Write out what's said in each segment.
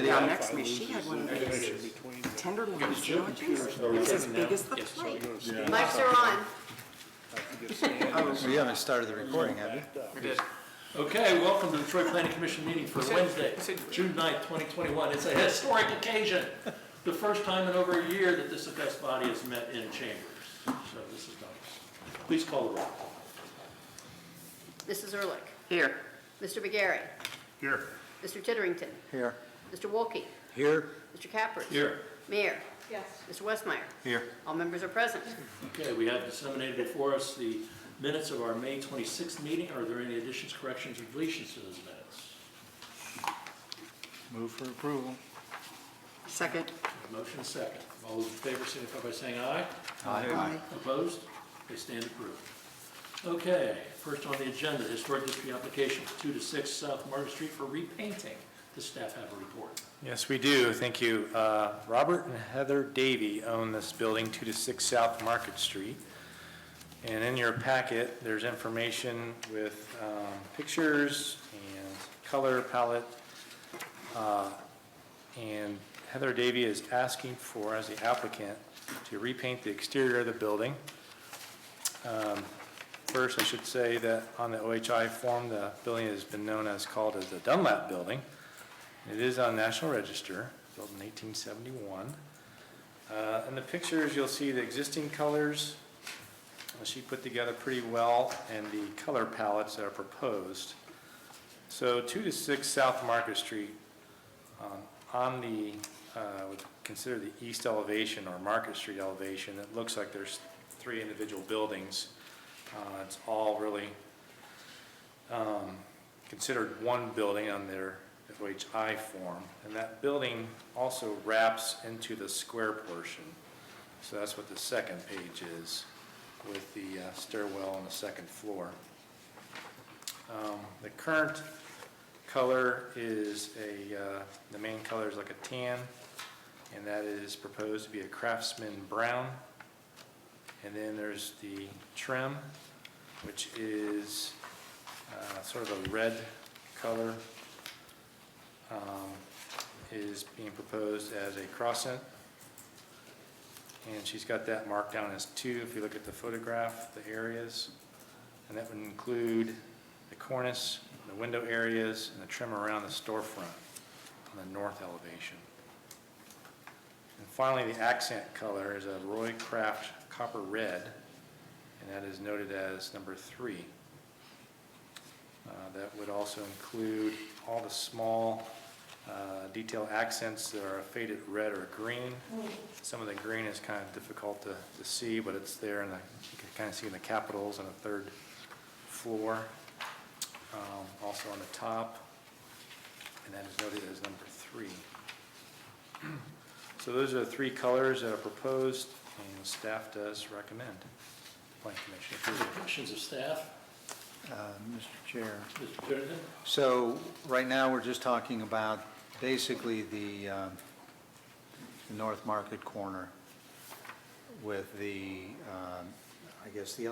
Down next to me, she had one of these tenderloin sandwiches. It was as big as the plate. Mics are on. We haven't started the recording, have you? We did. Okay, welcome to the Detroit Planning Commission meeting for Wednesday, June 9th, 2021. It's a historic occasion. The first time in over a year that this august body has met in chambers. So this is nice. Please call the roll. Mrs. Ehrlich. Here. Mr. McGarry. Here. Mr. Titterington. Here. Mr. Wolke. Here. Mr. Cappers. Here. Mayor. Yes. Mr. Westmeyer. Here. All members are present. Okay, we have disseminated before us the minutes of our May 26th meeting. Are there any additions, corrections, or deletions to those minutes? Move for approval. Second. Motion is second. All those in favor signify by saying aye. Aye. Opposed? They stand approved. Okay, first on the agenda, historic district application 2 to 6 South Market Street for repainting. Does staff have a report? Yes, we do. Thank you. Robert and Heather Davey own this building, 2 to 6 South Market Street. And in your packet, there's information with pictures and color palette. And Heather Davey is asking for, as the applicant, to repaint the exterior of the building. First, I should say that on the OHI form, the building has been known as called as the Dunlap Building. It is on National Register, built in 1871. In the pictures, you'll see the existing colors. She put together pretty well, and the color palettes that are proposed. So 2 to 6 South Market Street, on the, would consider the east elevation or Market Street elevation, it looks like there's 3 individual buildings. It's all really considered one building on their FOHI form, and that building also wraps into the square portion. So that's what the second page is, with the stairwell on the second floor. The current color is the main color is like a tan, and that is proposed to be a Craftsman brown. And then there's the trim, which is sort of a red color, is being proposed as a crescent. And she's got that marked down as 2 if you look at the photograph, the areas. And that would include the cornice, the window areas, and the trim around the storefront on the north elevation. And finally, the accent color is a Roy Craft copper red, and that is noted as number 3. That would also include all the small detail accents that are a faded red or green. Some of the green is kind of difficult to see, but it's there, and you can kind of see in the capitals on the 3rd floor. Also on the top, and that is noted as number 3. So those are the 3 colors that are proposed, and staff does recommend the Planning Commission approve. Questions of staff? Mr. Chair. Mr. Titterington? So right now, we're just talking about basically the North Market corner with the, I guess, the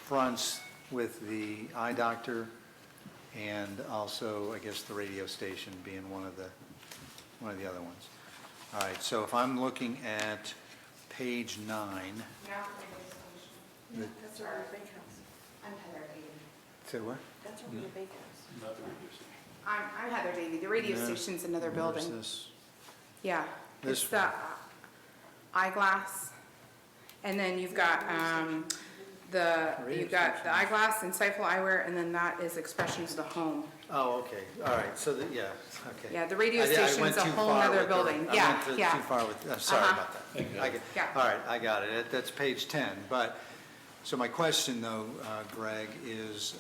fronts with the eye doctor, and also, I guess, the radio station being one of the other ones. All right, so if I'm looking at page 9. That's our bakehouse. I'm Heather Davey. Say what? That's our bakehouse. Not the radio station. I'm Heather Davey. The radio No. station's another Where's building. this? Yeah. This It's the eyeglass. And then you've got you've got the eyeglass and Stifle Eyewear, and then that is Expressions to Home. Oh, okay, all right, so, yeah, okay. Yeah, the radio I station's a went too whole far other with the- building. I Yeah, went yeah. too far with, sorry about that. Thank you. I get- Yeah. All right, I got it. That's page 10. But, so my question though, Greg, is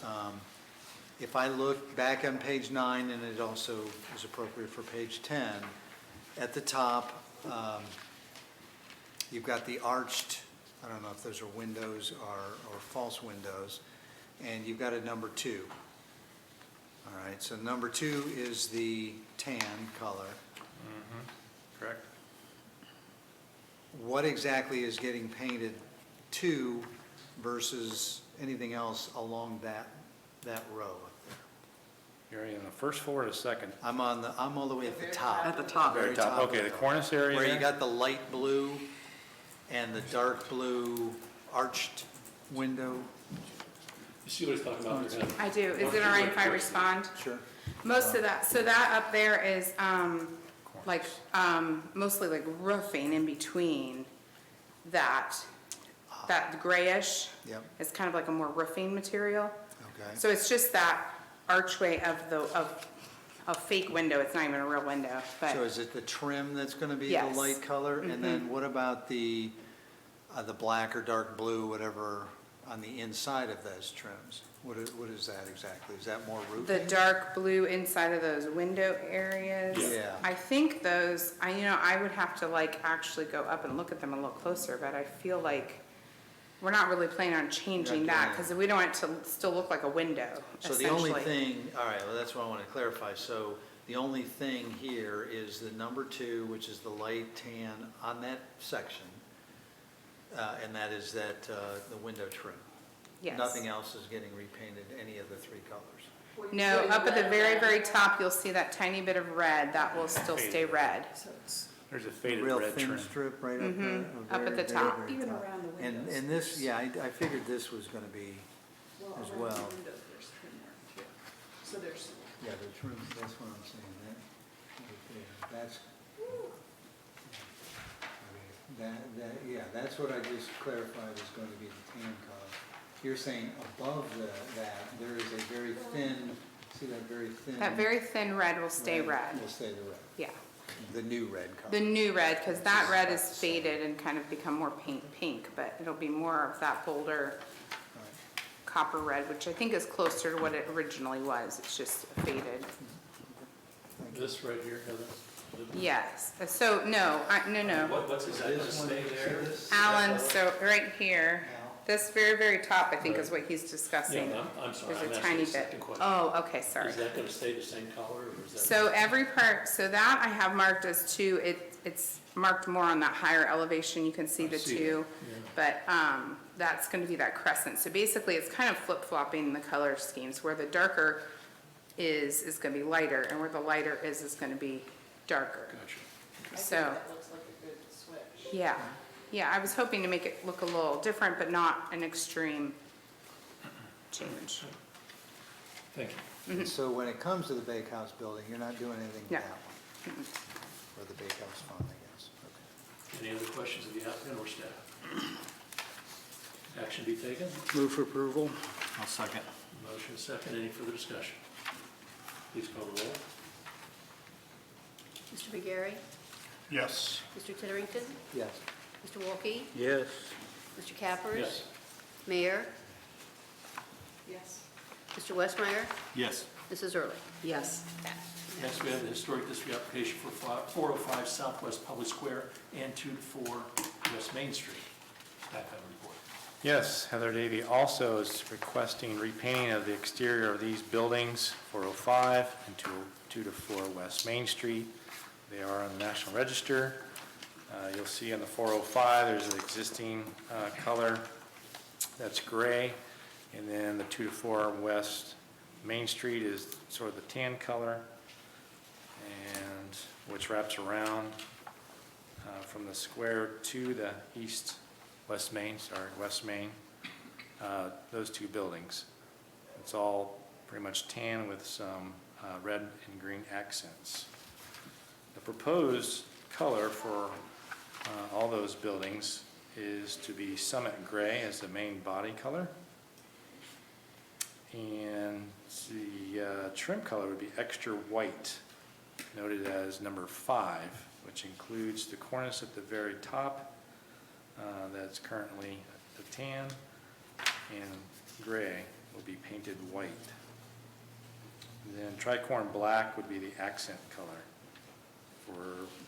if I look back on page 9, and it also is appropriate for page 10, at the top, you've got the arched, I don't know if those are windows or false windows, and you've got a number 2. All right, so number 2 is the tan color. Correct? What exactly is getting painted to versus anything else along that row up there? You're on the first floor or the second? I'm all the way at the top. At the top. Very top. Okay, the cornice area Where you there? got the light blue and the dark blue arched window. You see what he's talking about there, Heather? I do. Is it all right if I respond? Sure. Most of that, so that up there is, like, mostly like roofing in between that grayish. Yep, It's kind of like a more roofing material. okay. So it's just that archway of a fake window. It's not even a real window, So but is it the trim that's going to be the Yes. light color? And then what about the black or dark blue, whatever, on the inside of those trims? What is that exactly? Is that more the roofing? dark blue inside of those window areas. Yeah. I think those, I would have to like actually go up and look at them a little closer, but I feel like we're not really planning on changing Not that doing it. because we don't want it to still look like a window, So the only essentially. thing, all right, well, that's what I want to clarify. So the only thing here is the number 2, which is the light tan on that section. And that is the window trim. Yes. Nothing else is getting repainted, any of the 3 colors. No, up at the very, very top, you'll see that tiny bit of red. That will still stay red. There's a faded Real red thin trim. strip right up there. Up at the top. Even around the windows. And this, yeah, I figured this was going to be as around well. the windows, there's trim there too. So there's, Yeah, the trim, that's what I'm saying, that, right there, that's, yeah, that's what I just clarified is going to be the tan color. You're saying above that, there is a very thin, see that very thin? That very thin red will stay red. Will stay the red, Yeah. the new red color. The new red, because that red is faded and kind of become more pink, but it'll be more of that bolder Right. copper red, which I think is closer to what it originally was. It's just faded. This right here, Heather? Yes. So, no. What's, is that gonna stay there? Alan, so right here, this very, very top, I think is what he's discussing. Yeah, I'm sorry, There's I'm a asking tiny a bit. second question. Oh, okay, sorry. Is that gonna stay the same color, or is that? So every part, so that I have marked as 2, it's marked more on that higher elevation, you can see I the see 2. that, But that's gonna be that crescent. So basically, it's kind of flip-flopping the color schemes, where the darker is gonna be lighter, and where the lighter is gonna be darker. Gotcha. So, looks like a good switch. yeah, I was hoping to make it look a little different, but not an extreme change. Thank you. So when it comes to the Bakehouse building, you're not doing anything with No. that one? Or the Bakehouse fund, I guess, okay. Any other questions of the applicant or staff? Action be taken? Move for approval. I'll second. Motion second, any further discussion? Please call the roll. Mr. McGarry? Yes. Mr. Titterington? Yes. Mr. Wolke? Yes. Mr. Cappers? Yes. Mayor? Yes. Mr. Westmeyer? Yes. Mrs. Early? Yes. Next, we have the historic district application for 405 Southwest Public Square and 2 to 4 West Main Street. Staff have a report. Yes, Heather Davy also is requesting repainting of the exterior of these buildings, 405 and 2 to 4 West Main Street. They are on the National Register. You'll see on the 405, there's an existing color that's gray, and then the 2 to 4 West Main Street is sort of the tan color, and which wraps around from the square to the West Main, those 2 buildings. It's all pretty much tan with some red and green accents. The proposed color for all those buildings is to be Summit Gray as the main body color. And the trim color would be Extra White, noted as number 5, which includes the cornice at the very top that's currently the tan, and gray will be painted white. And then tricorn black would be the accent color for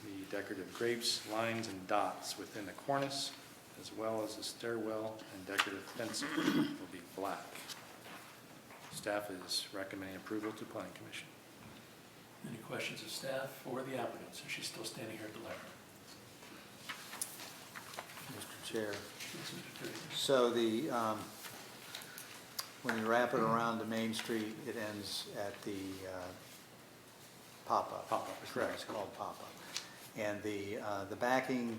the decorative grapes, lines, and dots within the cornice, as well as the stairwell and decorative fencing will be black. Staff is recommending approval to Planning Commission. Any questions of staff or the applicant, since she's still standing here at the lectern? Mr. Chair. Yes, Mr. Titterington. So when you wrap it around to Main Street, it ends at the pop-up. Pop-up, Correct, it's called pop-up. And the backing,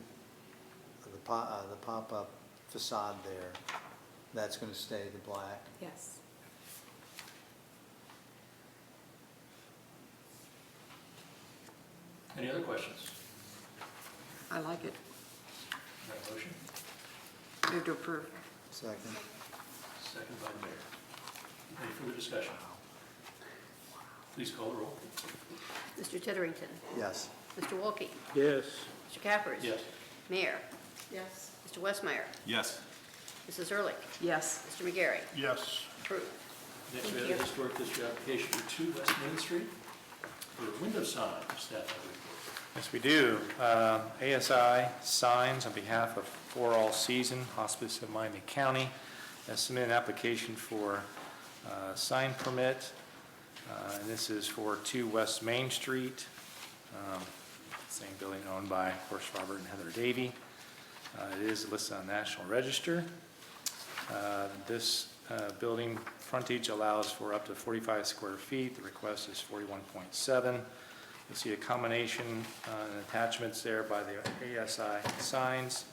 of the pop-up facade there, that's going to stay the black. Yes. Any other questions? I like it. Got a motion? Move to approve. Second. Second by the mayor. Any further discussion? Please call the roll. Mr. Titterington. Yes. Mr. Wolke. Yes. Mr. Cappers. Yes. Mayor. Yes. Mr. Westmeyer. Yes. Mrs. Ehrlich. Yes. Mr. McGarry. Yes. Approved. Next, we have a historic district application for 2 West Main Street for a window sign. Staff have a report. Yes, we do. ASI Signs, on behalf of For All Season Hospice of Miami County, has submitted an application for sign permit. And this is for 2 West Main Street, same building owned by, of course, Robert and Heather Davy. It is listed on National Register. This building frontage allows for up to 45 square feet. The request is 41.7. You'll see a combination and attachments there by the ASI signs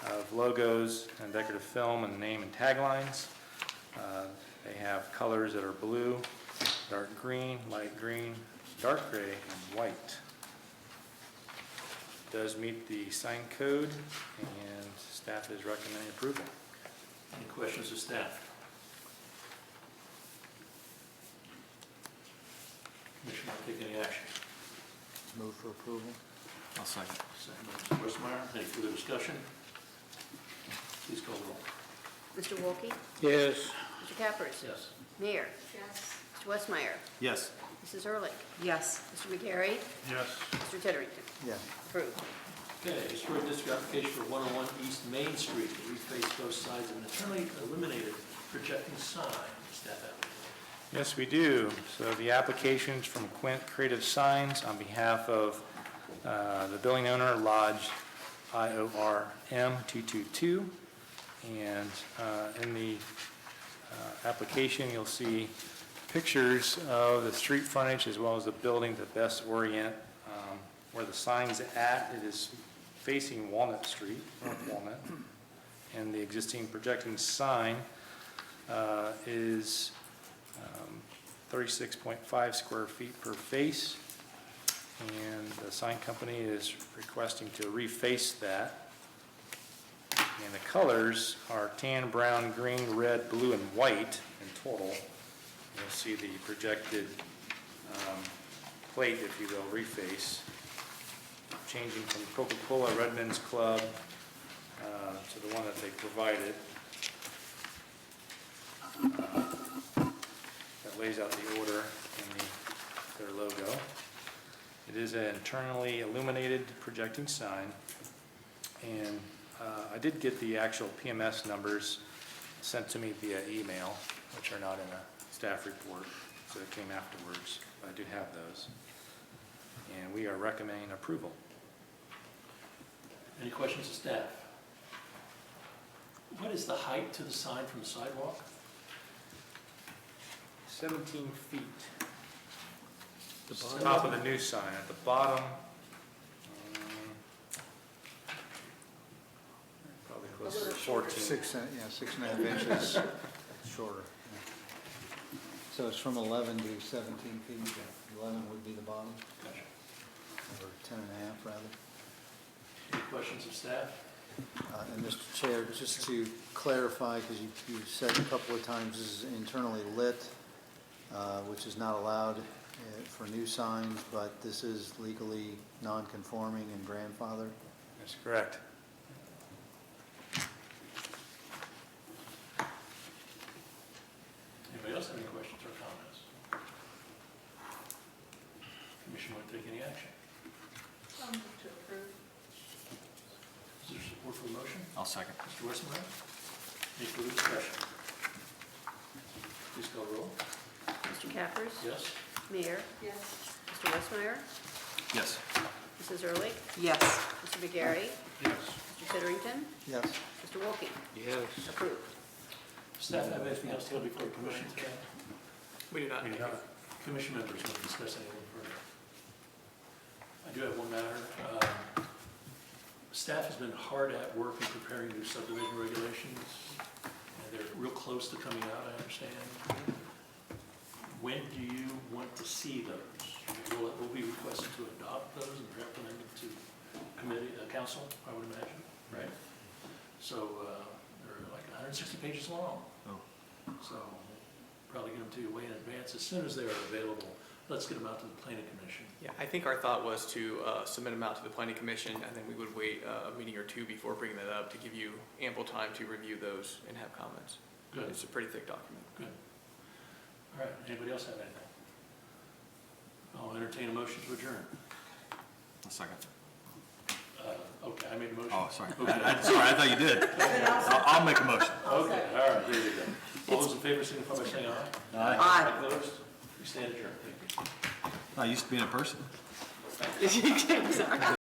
of logos and decorative film and name and taglines. They have colors that are blue, dark green, light green, dark gray, and white. It does meet the sign code, and staff is recommending approval. Any questions of staff? Commissioner, want to take any action? Move for approval. I'll second. Second by Mr. Westmeyer. Any further discussion? Please call the roll. Mr. Wolke. Yes. Mr. Cappers. Yes. Mayor. Yes. Mr. Westmeyer. Yes. Mrs. Ehrlich. Yes. Mr. McGarry. Yes. Mr. Titterington. Yes. Approved. Okay, historic district application for 101 East Main Street to reface both sides of an internally illuminated projecting sign. Staff have a report. Yes, we do. So the application's from Quint Creative Signs on behalf of the building owner, Lodge IORM 222. And in the application, you'll see pictures of the street frontage as well as the building to best orient where the sign's at. It is facing Walnut Street, North Walnut. And the existing projecting sign is 36.5 square feet per face, and the sign company is requesting to reface that. And the colors are tan, brown, green, red, blue, and white in total. You'll see the projected plate, if you will, reface, changing from Coca-Cola Redmond's Club to the one that they provided. That lays out the order and their logo. It is an internally illuminated projecting sign, and I did get the actual PMS numbers sent to me via email, which are not in a staff report, so it came afterwards, but I do have those. And we are recommending approval. Any questions of staff? What is the height to the sign from the sidewalk? 17 feet. The top of the new sign, at the bottom, probably closer to 14. 6.5 inches shorter. Yeah. So it's from 11 to 17 feet. 11 would be the bottom, Gotcha. or 10.5 rather. Any questions of staff? And Mr. Chair, just to clarify, because you said a couple of times this is internally lit, which is not allowed for new signs, but this is legally non-conforming and grandfathered. That's correct. Anybody else have any questions or comments? Commission want to take any action? I'll move to approve. Is there support for the motion? I'll second. Mr. Westmeyer? Any further discussion? Please call the roll. Mr. Cappers. Yes? Mayor. Yes. Mr. Westmeyer. Yes. Mrs. Ehrlich. Yes. Mr. McGarry. Yes. Mr. Titterington. Yes. Mr. Wolke. Yes. Approved. Staff have anything else to go before the commission today? We do not. We do not. Commission members want to discuss anything further? I do have one matter. Staff has been hard at work in preparing new subdivision regulations, and they're real close to coming out, I understand. When do you want to see those? Will we requested to adopt those and recommend them to committee, council, I would imagine, right? So they're like 160 pages long. Oh. So probably get them to you way in advance. As soon as they are available, let's get them out to the planning commission. Yeah, I think our thought was to submit them out to the planning commission, and then we would wait a meeting or two before bringing that up to give you ample time to review those and have comments. Good. It's a pretty thick document. Good. All right, anybody else have anything? I'll entertain a motion to adjourn. A second. Okay, I made a motion. Oh, sorry. Okay. Sorry, I thought you did. I'll make a motion. Okay, all right, here we go. All those in favor, signify by saying aye. Aye. Opposed? We stand adjourned. Thank you. I used to be in a person. Exactly.